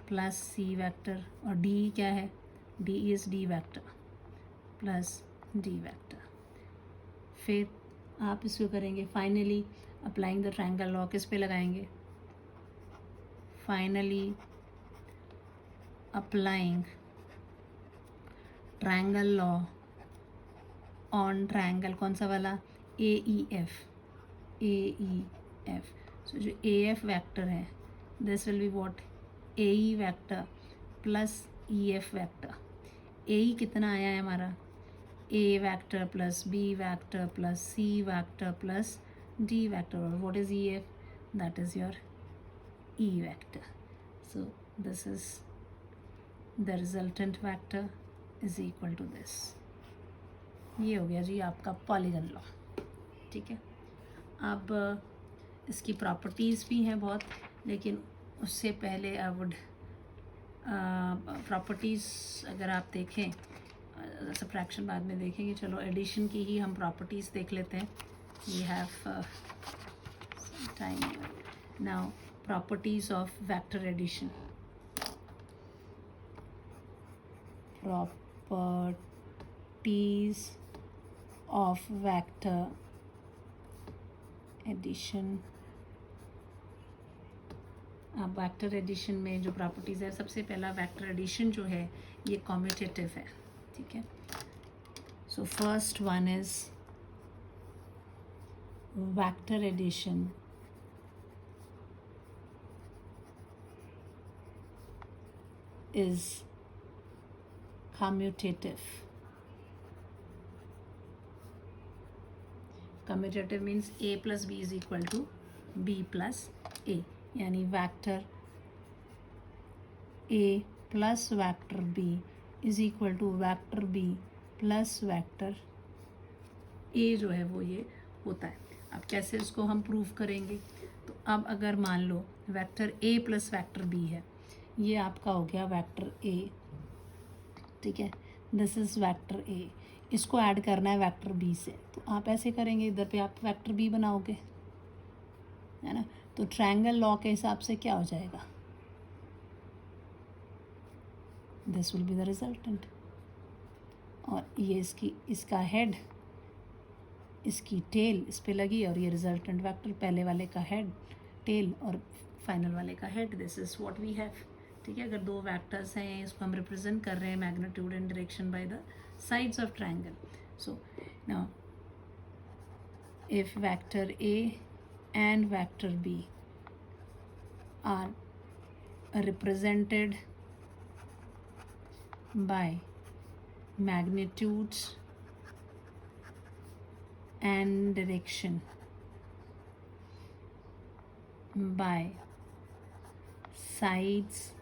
plus C vector, और DE क्या है, DE is D vector plus D vector. फिर आप इसको करेंगे finally applying the triangle law, किस पे लगाएंगे, finally applying triangle law on triangle, कौन सा वाला, AEF, सो जो AF वेक्टर है, this will be what, AE vector plus EF vector. AE कितना आया है हमारा, A vector plus B vector plus C vector plus D vector, और what is EF, that is your E vector. So this is the resultant vector is equal to this. ये हो गया जी आपका polygon law, ठीक है। अब इसकी properties भी हैं बहुत, लेकिन उससे पहले आई वुड प्रॉपर्टीज़ अगर आप देखें, सब्ट्रैक्शन बाद में देखेंगे, चलो एडिशन की ही हम प्रॉपर्टीज़ देख लेते हैं। We have some time now, properties of vector addition, properties of vector addition. अब वेक्टर एडिशन में जो प्रॉपर्टीज़ है, सबसे पहला वेक्टर एडिशन जो है ये कम्यूटेटिव है, ठीक है। So first one is vector addition is commutative. Commutative means A plus B is equal to B plus A, यानी vector A plus vector B is equal to vector B plus vector A जो है वो ये होता है। अब कैसे इसको हम प्रूव करेंगे? तो अब अगर मान लो vector A plus vector B है, ये आपका हो गया वेक्टर ए, ठीक है, दिस इज़ वेक्टर ए, इसको ऐड करना है वेक्टर बी से, तो आप ऐसे करेंगे, इधर पे आप वेक्टर बी बनाओगे, है ना। तो ट्रायंगल लॉ के हिसाब से क्या हो जाएगा? This will B the resultant, और ये इसका हेड, इसकी टेल इस पे लगी, और ये रिजल्टेंट वेक्टर पहले वाले का हेड टेल और फाइनल वाले का head, this is what we have. ठीक है, अगर दो वेक्टर्स हैं, इसको हम रिप्रेजेंट कर रहे हैं magnitude and direction by the sides of triangle. So now if vector A and vector B are represented by magnitudes and direction by sides,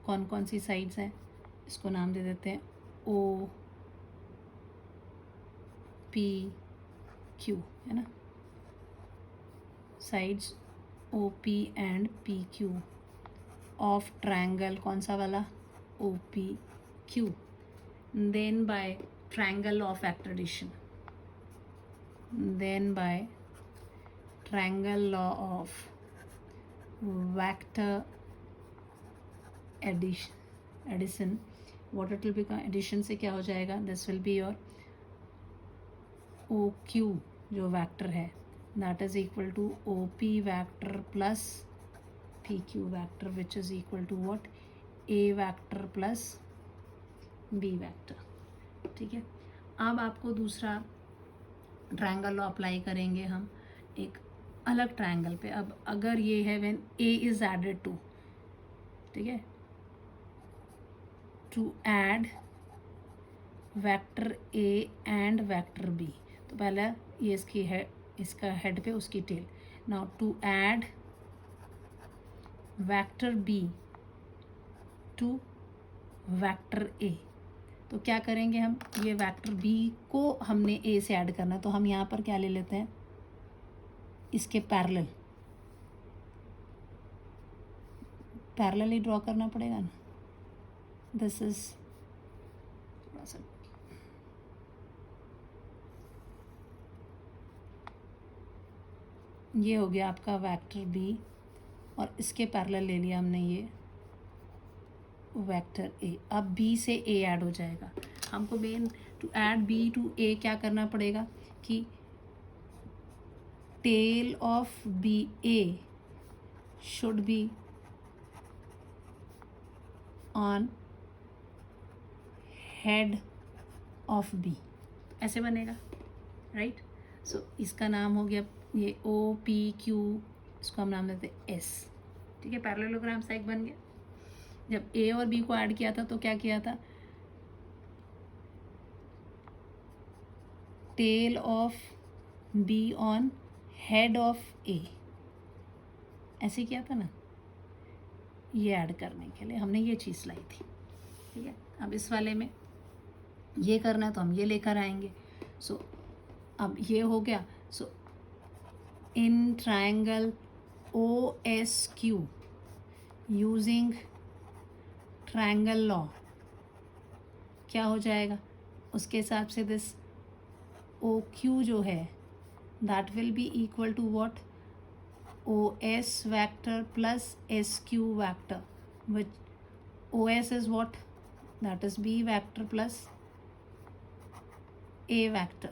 कौन कौन सी साइड्स हैं, इसको नाम दे देते हैं ओ पी क्यू, है ना, sides O P and P Q of triangle, कौन सा वाला, O P Q, then by triangle of vector addition, then by triangle law of vector addition, what it will become, addition से क्या हो जाएगा, this will be your O Q जो vector है, that is equal to O P vector plus P Q vector, which is equal to what, A vector plus B vector. ठीक है, अब आपको दूसरा ट्रायंगल लॉ अप्लाई करेंगे हम एक अलग ट्रायंगल पे। अब अगर ये है when A is added to, ठीक है, to add vector A and vector B, तो पहले ये इसकी है, इसका हेड पे उसकी tail, now to add vector B to vector A, तो क्या करेंगे हम, ये वेक्टर बी को हमने ए से ऐड करना है, तो हम यहाँ पर क्या ले लेते हैं, इसके पैरेलल ही ड्रॉ करना पड़ेगा ना, दिस इज थोड़ा सा, ये हो गया आपका वेक्टर बी, और इसके पैरेलल ले लिया हमने ये वेक्टर ए। अब बी से ए ऐड हो जाएगा, हमको main to add B to A क्या करना पड़ेगा कि tail of B A should be on head of B, ऐसे बनेगा, राइट। सो इसका नाम हो गया ये ओ पी क्यू, इसको हम नाम देते हैं एस। ठीक है, पैरेललोग्राम सा एक बन गया। जब ए और बी को ऐड किया था तो क्या किया था, tail of B on head of A, ऐसे किया था ना, ये ऐड करने के लिए हमने ये चीज़ लाई थी। ठीक है, अब इस वाले में ये करना है तो हम ये लेकर आएंगे। सो अब ये हो गया। So in triangle O S Q using triangle law क्या हो जाएगा, उसके हिसाब से दिस ओ क्यू जो है that will be equal to what, O S vector plus S Q vector, which O S is what, that is b vector plus a vector.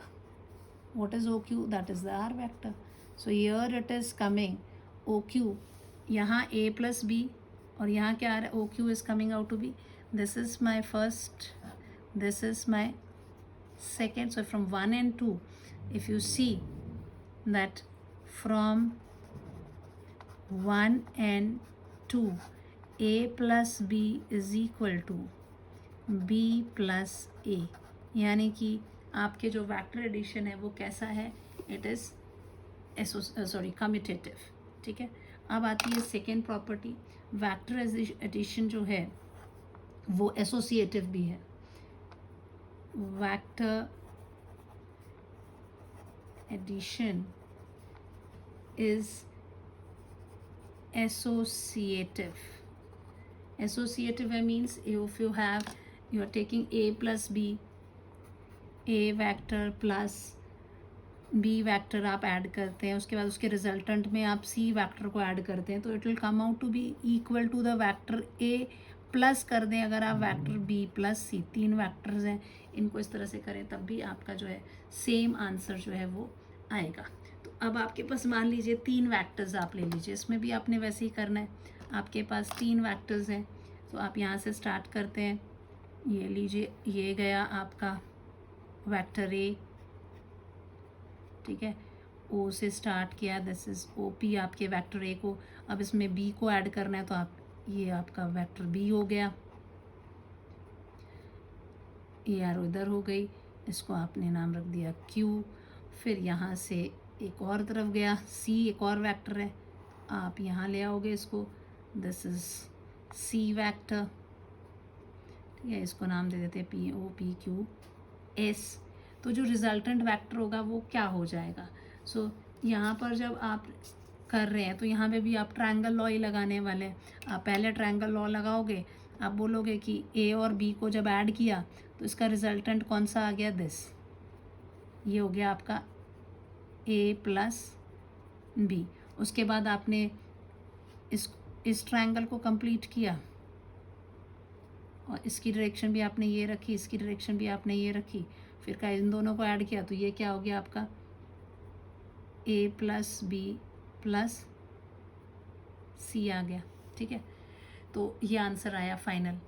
What is oq, that is the r vector. So here it is coming oq, यहाँ a plus b और यहाँ क्या आ रहा है, oq is coming out to be, this is my first, this is my second. So from 1 and 2 if you see that from 1 and 2 a plus b is equal to b plus A, यानी कि आपके जो vector addition है वो कैसा है, it is commutative. ठीक है, अब आती है सेकेंड प्रॉपर्टी, वेक्टर एडिशन जो है वो एसोसिएटिव भी है। Vector addition is associative. Associative means if you have, you are taking a plus b, a vector plus b vector आप ऐड करते हैं, उसके बाद उसके रिजल्टेंट में आप c वैक्टर को ऐड करते हैं, तो it will come out to be equal to the vector a plus कर दें अगर आप वैक्टर b प्लस c, तीन वैक्टर्स हैं, इनको इस तरह से करें तब भी आपका जो है सेम आंसर जो है वो आएगा। तो अब आपके पास मान लीजिए तीन वैक्टर्स आप ले लीजिए, इसमें भी आपने वैसे ही करना है। आपके पास तीन वैक्टर्स हैं, तो आप यहाँ से स्टार्ट करते हैं। ये लीजिए, ये गया आपका वेक्टर ए, ठीक है, ओ से स्टार्ट किया, दिस इज ओ पी आपके वेक्टर ए को। अब इसमें बी को ऐड करना है, तो आप ये आपका वेक्टर बी हो गया, ए आर इधर हो गई, इसको आपने नाम रख दिया क्यू। फिर यहाँ से एक और तरफ गया, सी एक और वेक्टर है, आप यहाँ ले आओगे इसको, दिस इज सी वेक्टर, ठीक है, इसको नाम दे देते हैं P O P Q S. तो जो रिजल्टेंट वेक्टर होगा वो क्या हो जाएगा। सो यहाँ पर जब आप कर रहे हैं तो यहाँ पे भी आप ट्रायंगल लॉ ही लगाने वाले हैं। आप पहले ट्रायंगल लॉ लगाओगे, आप बोलोगे कि ए और बी को जब ऐड किया तो इसका रिजल्टेंट कौन सा आ गया, दिस, ये हो गया आपका ए प्लस बी। उसके बाद आपने इस ट्रायंगल को कंप्लीट किया और इसकी डायरेक्शन भी आपने ये रखी, इसकी डायरेक्शन भी आपने ये रखी, फिर का इन दोनों को ऐड किया तो ये क्या हो गया आपका ए प्लस बी प्लस सी आ गया, ठीक है। तो ये आंसर आया फाइनल।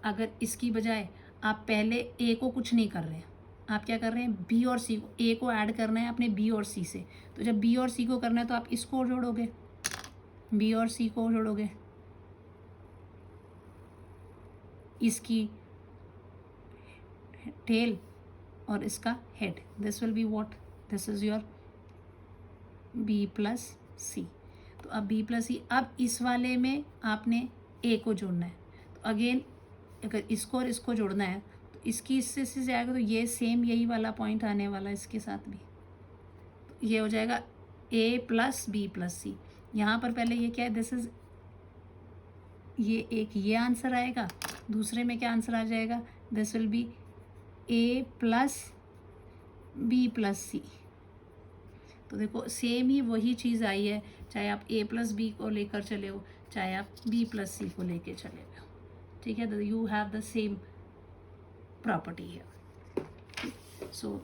अगर इसकी बजाय आप पहले ए को कुछ नहीं कर रहे हैं, आप क्या कर रहे हैं, बी और सी को, ए को ऐड करना है अपने बी और सी से, तो जब बी और सी को करना है तो आप इसको जोड़ोगे, बी और सी को जोड़ोगे, इसकी टेल और इसका head, this will be what, this is your B plus C. तो अब बी प्लस सी, अब इस वाले में आपने ए को जोड़ना है, तो अगेन अगर इसको और इसको जोड़ना है तो इसकी इससे जाएगा, तो ये सेम यही वाला पॉइंट आने वाला है इसके साथ भी, तो ये हो जाएगा ए प्लस बी प्लस सी। यहाँ पर पहले ये क्या है, दिस इज, ये एक ये आंसर आएगा, दूसरे में क्या आंसर आ जाएगा, this will be A plus B plus C. तो देखो सेम ही वही चीज़ आई है, चाहे आप ए प्लस बी को लेकर चले हो, चाहे आप बी प्लस सी को लेकर चले हो, ठीक है, you have the same property है। So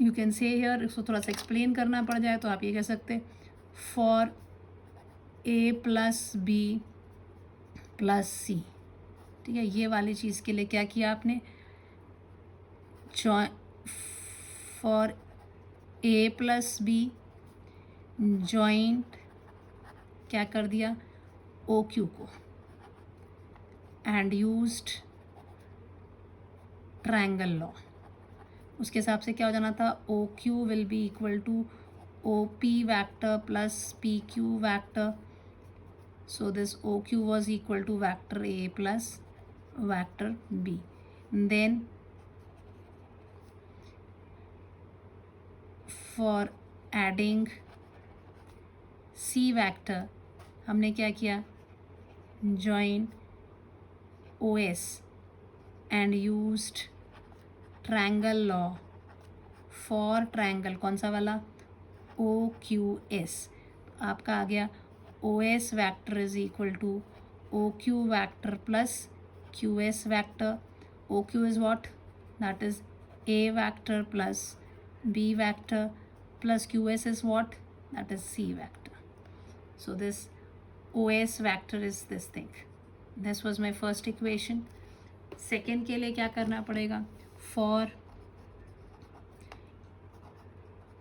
you can say here, इसको थोड़ा सा एक्सप्लेन करना पड़ जाए तो आप ये कह सकते हैं, for A plus B plus C, ठीक है, ये वाली चीज़ के लिए क्या किया आपने, for A plus B joint क्या कर दिया, ओ क्यू को, एंड यूज्ड ट्रायंगल लॉ। उसके हिसाब से क्या हो जाना था, O Q will be equal to O P vector plus P Q vector. So this OQ was equal to vector A plus vector B. Then for adding C vector हमने क्या किया, join OS and used triangle law for triangle, कौन सा वाला, OQS। आपका आ गया OS vector is equal to OQ vector plus QS vector. OQ is what? That is A vector plus B vector plus QS is what? That is C vector. So this OS vector is this thing. This was my first equation. Second के लिए क्या करना पड़ेगा, for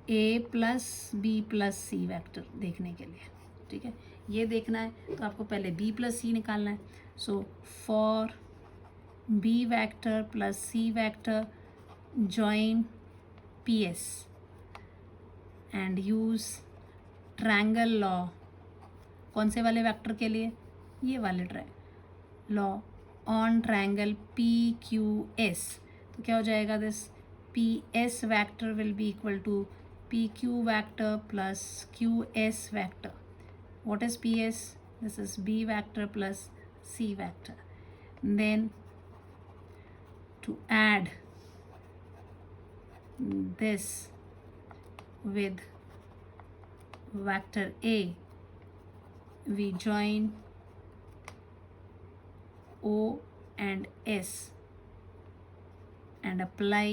A plus B plus C vector देखने के लिए, ठीक है, ये देखना है तो आपको पहले बी प्लस सी निकालना है। So for B vector plus C vector join P S and use triangle law, कौन से वाले वेक्टर के लिए, ये वाले law on triangle P Q S, तो क्या हो जाएगा this P S vector will be equal to P Q vector plus Q S vector. What is PS? This is B vector plus C vector. Then to add this with vector A, we join O and S and apply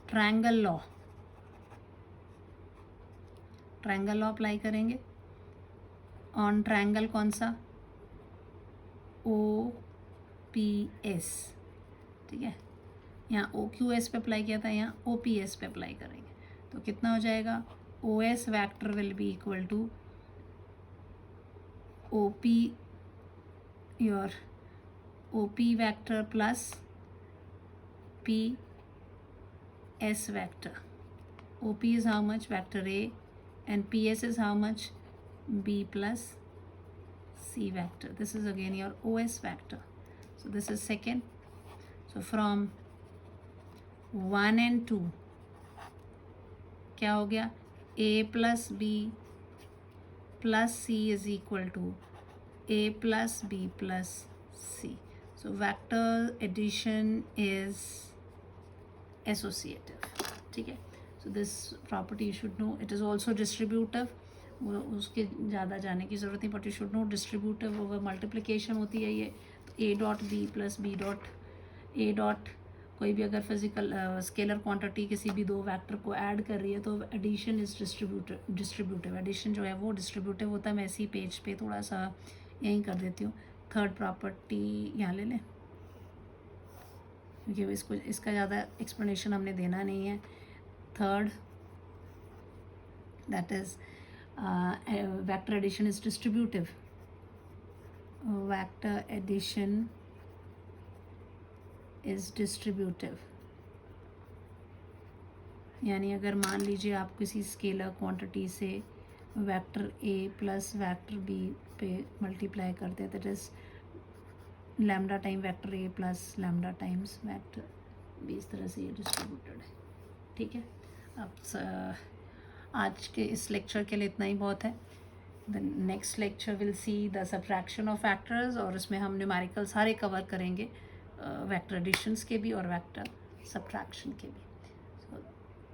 triangle law. Triangle law apply करेंगे on triangle कौन सा, O P S. ठीक है, यहाँ O Q S पे apply किया था, यहाँ ओ पी एस पे अप्लाई करेंगे. तो कितना हो जाएगा, O S vector will be equal to O P, your O P vector plus P S vector. O P is how much, vector A, and PS is how much, B plus C vector. This is again your OS vector. So this is second. So from 1 and 2 क्या हो गया, A plus B plus C is equal to A plus B plus C. So vector addition is associative. ठीक है. So this property you should know. It is also distributive. वो उसके ज़्यादा जाने की ज़रूरत नहीं, but you should know distributive होगा, मल्टीप्लिकेशन होती है ये. तो A dot B plus B dot A dot, कोई भी अगर फिजिकल स्केलर क्वांटिटी किसी भी दो वेक्टर को ऐड कर रही है तो एडिशन इज डिस्ट्रीब्यूटिव. एडिशन जो है वो डिस्ट्रीब्यूटिव होता है. मैं इसी पेज पे थोड़ा सा यहीं कर देती हूँ. थर्ड प्रॉपर्टी यहाँ ले लें, क्योंकि इसको इसका ज़्यादा एक्सप्लेनेशन हमने देना नहीं है. Third, that is vector addition is distributive. Vector addition is distributive. यानी अगर मान लीजिए आप किसी स्केलर क्वांटिटी से vector A plus vector B पे मल्टीप्लाई करते हैं, that is lambda time vector A plus lambda times vector B. इस तरह से ये डिस्ट्रीब्यूटेड है. ठीक है. अब आज के इस लेक्चर के लिए इतना ही बहुत है. The next lecture will see the subtraction of factors, और इसमें हम न्यूमेरिकल सारे कवर करेंगे, वेक्टर एडिशंस के भी और वेक्टर सब्ट्रैक्शन के भी. So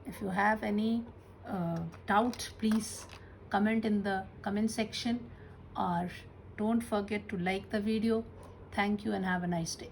if you have any doubt please comment in the comment section, और don't forget to like the video. Thank you and have a nice day.